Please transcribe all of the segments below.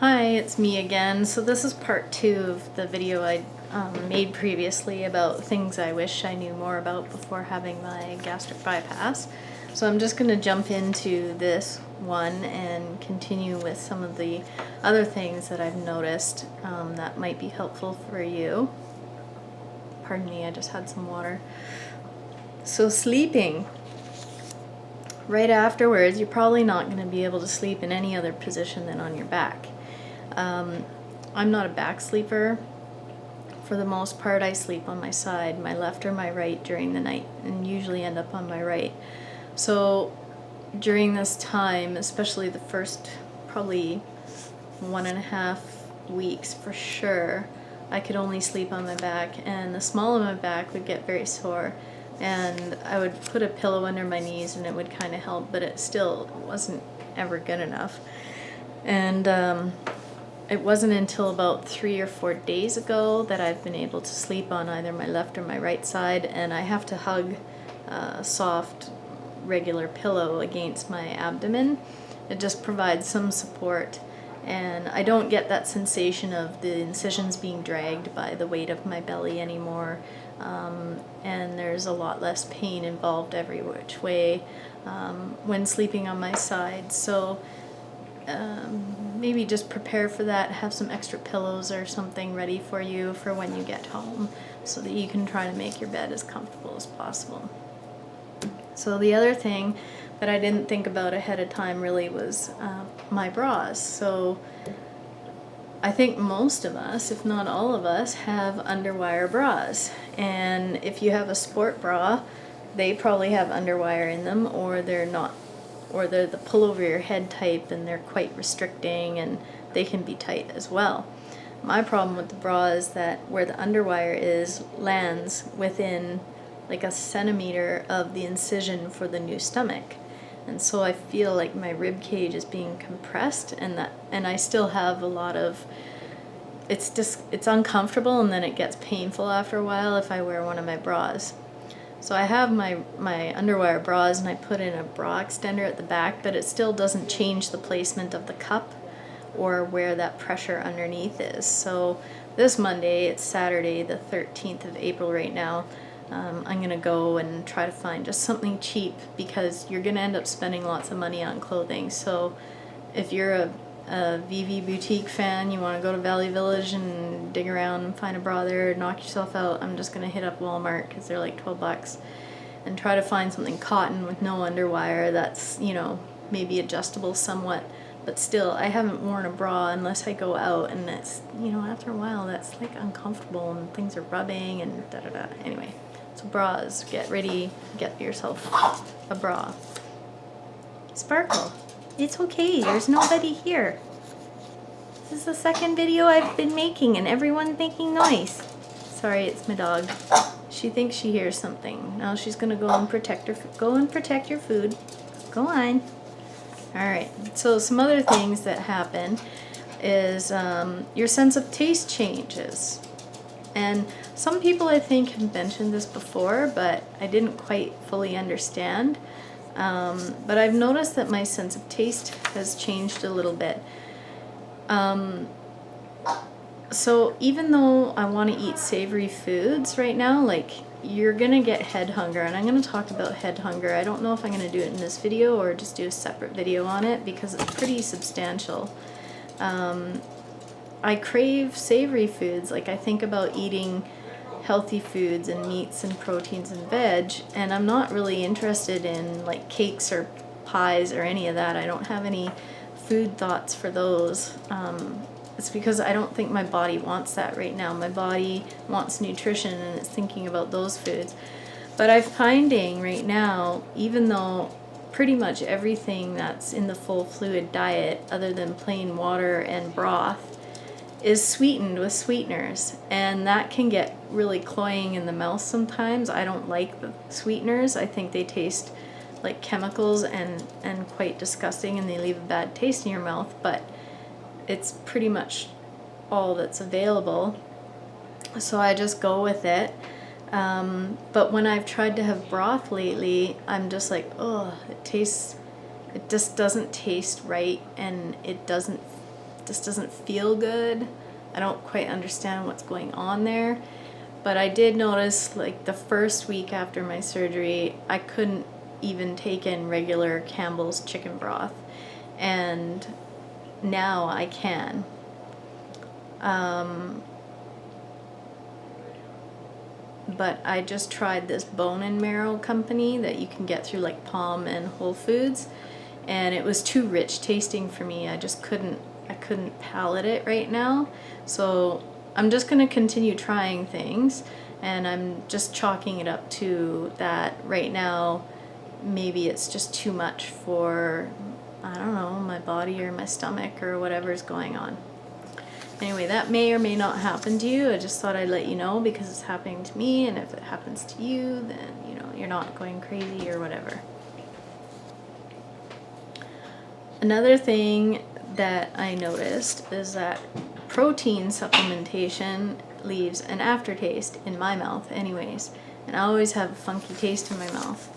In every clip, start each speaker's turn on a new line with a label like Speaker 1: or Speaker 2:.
Speaker 1: Hi, it's me again. So this is part 2 of the video I made previously about things I wish I knew more about before having my gastric bypass. So I'm just going to jump into this one and continue with some of the other things that I've noticed that might be helpful for you. Pardon me, I just had some water. So sleeping. Right afterwards, you're probably not going to be able to sleep in any other position than on your back. I'm not a back sleeper. For the most part, I sleep on my side, my left or my right during the night, and usually end up on my right. So during this time, especially the first probably 1.5 weeks for sure, I could only sleep on my back, and the small of my back would get very sore. And I would put a pillow under my knees and it would kind of help, but it still wasn't ever good enough. And it wasn't until about 3 or 4 days ago that I've been able to sleep on either my left or my right side, and I have to hug a soft, regular pillow against my abdomen. It just provides some support, and I don't get that sensation of the incisions being dragged by the weight of my belly anymore. And there's a lot less pain involved every which way when sleeping on my side. So maybe just prepare for that, have some extra pillows or something ready for you for when you get home so that you can try to make your bed as comfortable as possible. So the other thing that I didn't think about ahead of time really was my bras. So I think most of us, if not all of us, have underwire bras. And if you have a sport bra, they probably have underwire in them, or they're not, or they're the pull over your head type and they're quite restricting and they can be tight as well. My problem with the bra is that where the underwire is lands within like a centimeter of the incision for the new stomach. And so I feel like my rib cage is being compressed, and I still have a lot of, it's uncomfortable, and then it gets painful after a while if I wear one of my bras. So I have my underwire bras, and I put in a bra extender at the back, but it still doesn't change the placement of the cup or where that pressure underneath is. So this Monday, it's Saturday the 13th of April right now, I'm going to go and try to find just something cheap, because you're going to end up spending lots of money on clothing. So if you're a VV Boutique fan, you want to go to Valley Village and dig around and find a bra there, knock yourself out, I'm just going to hit up Walmart because they're like $12 and try to find something cotton with no underwire that's, you know, maybe adjustable somewhat. But still, I haven't worn a bra unless I go out, and it's, you know, after a while that's like uncomfortable and things are rubbing and da-da-da. Anyway. So bras, get ready, get yourself a bra. Sparkle, it's okay, there's nobody here. This is the second video I've been making and everyone's making noise. Sorry, it's my dog. She thinks she hears something. Now she's gonna go and protect your food. Go on. Alright, so some other things that happen is your sense of taste changes. And some people, I think, have mentioned this before, but I didn't quite fully understand. But I've noticed that my sense of taste has changed a little bit. So even though I want to eat savory foods right now, like, you're going to get head hunger, and I'm going to talk about head hunger. I don't know if I'm going to do it in this video or just do a separate video on it, because it's pretty substantial. I crave savory foods. Like, I think about eating healthy foods and meats and proteins and veg, and I'm not really interested in like cakes or pies or any of that. I don't have any food thoughts for those. It's because I don't think my body wants that right now. My body wants nutrition, and it's thinking about those foods. But I'm finding right now, even though pretty much everything that's in the full fluid diet other than plain water and broth is sweetened with sweeteners, and that can get really cloying in the mouth sometimes. I don't like the sweeteners. I think they taste like chemicals and quite disgusting, and they leave a bad taste in your mouth, but it's pretty much all that's available, so I just go with it. But when I've tried to have broth lately, I'm just like, oh, it just doesn't taste right, and it doesn't just doesn't feel good. I don't quite understand what's going on there. But I did notice, like, the first week after my surgery, I couldn't even take in regular Campbell's chicken broth. And now I can. But I just tried this bone and marrow company that you can get through like Palm and Whole Foods, and it was too rich tasting for me. I couldn't palate it right now. So I'm just going to continue trying things, and I'm just chalking it up to that right now. Maybe it's just too much for, I don't know, my body or my stomach or whatever's going on. Anyway, that may or may not happen to you. I just thought I'd let you know because it's happening to me, and if it happens to you, then, you know, you're not going crazy or whatever. Another thing that I noticed is that protein supplementation leaves an aftertaste in my mouth anyways, and I always have a funky taste in my mouth.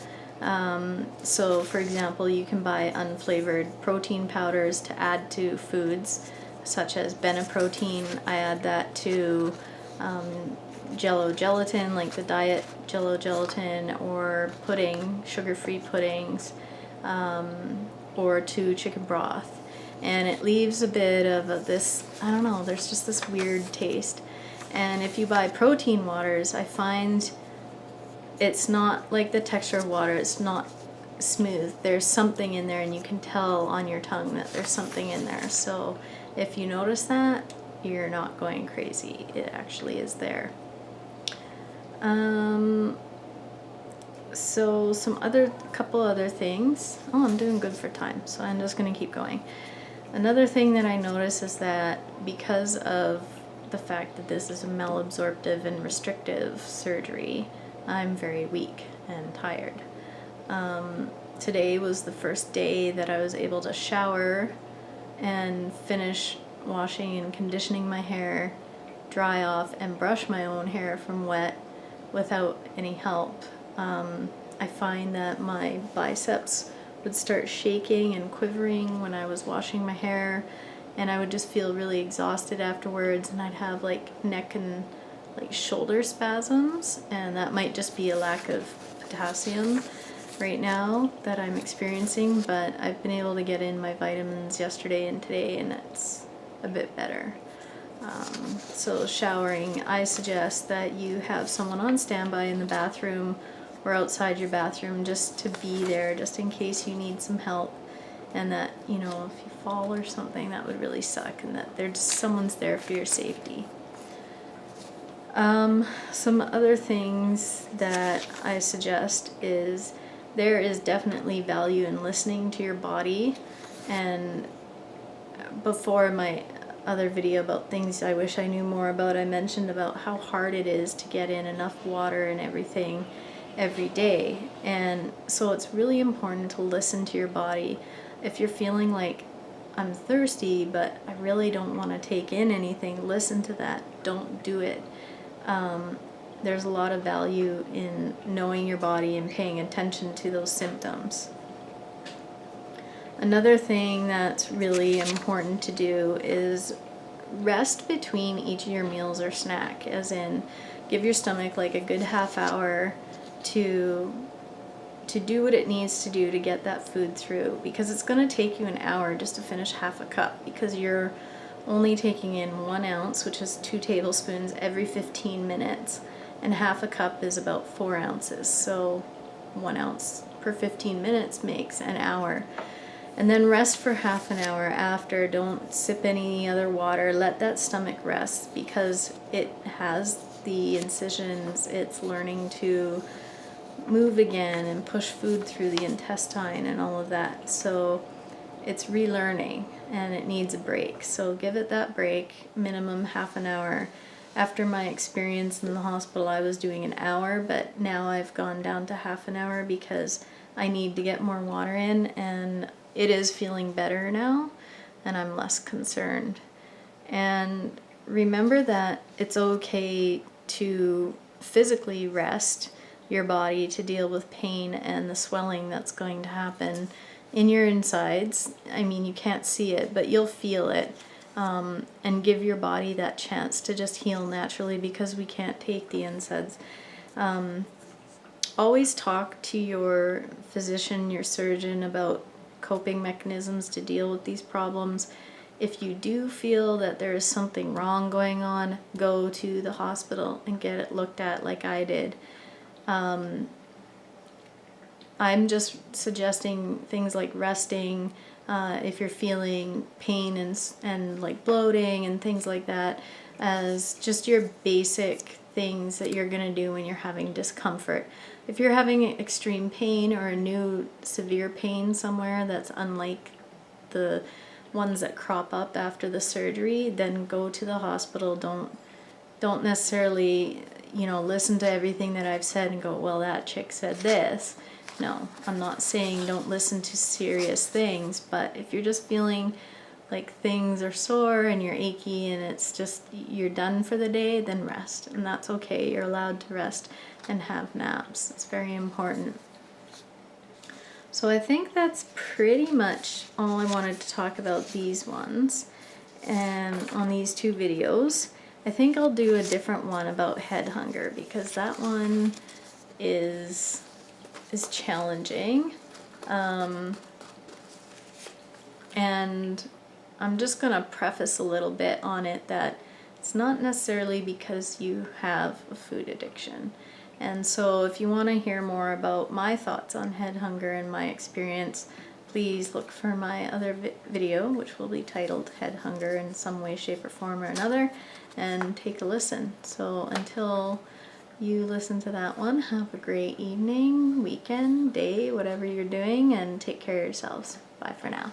Speaker 1: So for example, you can buy unflavored protein powders to add to foods, such as Beneprotein. I add that to Jello gelatin, like the diet Jello gelatin, or pudding, sugar-free puddings, or to chicken broth. And it leaves a bit of this, I don't know, there's just this weird taste. And if you buy protein waters, I find it's not like the texture of water, it's not smooth. There's something in there, and you can tell on your tongue that there's something in there. So if you notice that, you're not going crazy. It actually is there. So couple other things. Oh, I'm doing good for time, so I'm just gonna keep going. Another thing that I notice is that because of the fact that this is a malabsorptive and restrictive surgery, I'm very weak and tired. Today was the first day that I was able to shower and finish washing and conditioning my hair, dry off, and brush my own hair from wet without any help. I find that my biceps would start shaking and quivering when I was washing my hair, and I would just feel really exhausted afterwards, and I'd have like neck and like shoulder spasms, and that might just be a lack of potassium right now that I'm experiencing, but I've been able to get in my vitamins yesterday and today, and it's a bit better. So showering, I suggest that you have someone on standby in the bathroom or outside your bathroom just to be there, just in case you need some help, and that, you know, if you fall or something, that would really suck, and that someone's there for your safety. Some other things that I suggest is there is definitely value in listening to your body. And before my other video about things I wish I knew more about, I mentioned about how hard it is to get in enough water and everything every day. And so it's really important to listen to your body. If you're feeling like, I'm thirsty, but I really don't want to take in anything, listen to that. Don't do it. There's a lot of value in knowing your body and paying attention to those symptoms. Another thing that's really important to do is rest between each of your meals or snack, as in give your stomach like a good half hour to do what it needs to do to get that food through, because it's going to take you an hour just to finish half a cup, because you're only taking in 1 ounce, which is 2 tablespoons every 15 minutes, and half a cup is about 4 ounces, so 1 ounce per 15 minutes makes an hour. And then rest for half an hour after. Don't sip any other water. Let that stomach rest, because it has the incisions. It's learning to move again and push food through the intestine and all of that. So it's relearning, and it needs a break. So give it that break, minimum half an hour. After my experience in the hospital, I was doing an hour, but now I've gone down to half an hour because I need to get more water in, and it is feeling better now, and I'm less concerned. And remember that it's okay to physically rest your body to deal with pain and the swelling that's going to happen in your insides. I mean, you can't see it, but you'll feel it. and give your body that chance to just heal naturally, because we can't take the NSAIDs. Always talk to your physician, your surgeon, about coping mechanisms to deal with these problems. If you do feel that there is something wrong going on, go to the hospital and get it looked at like I did. I'm just suggesting things like resting, if you're feeling pain and like bloating and things like that, as just your basic things that you're going to do when you're having discomfort. If you're having extreme pain or a new severe pain somewhere that's unlike the ones that crop up after the surgery, then go to the hospital. Don't necessarily, listen to everything that I've said and go, well, that chick said this. No, I'm not saying don't listen to serious things, but if you're just feeling like things are sore and you're achy and it's just you're done for the day, then rest, and that's okay. You're allowed to rest and have naps. It's very important. So I think that's pretty much all I wanted to talk about these ones and on these two videos. I think I'll do a different one about head hunger, because that one is challenging. And I'm just going to preface a little bit on it that it's not necessarily because you have a food addiction. And so if you want to hear more about my thoughts on head hunger and my experience, please look for my other video, which will be titled Head Hunger in Some Way, Shape, or Form or Another, and take a listen. So until you listen to that one, have a great evening, weekend, day, whatever you're doing, and take care of yourselves. Bye for now.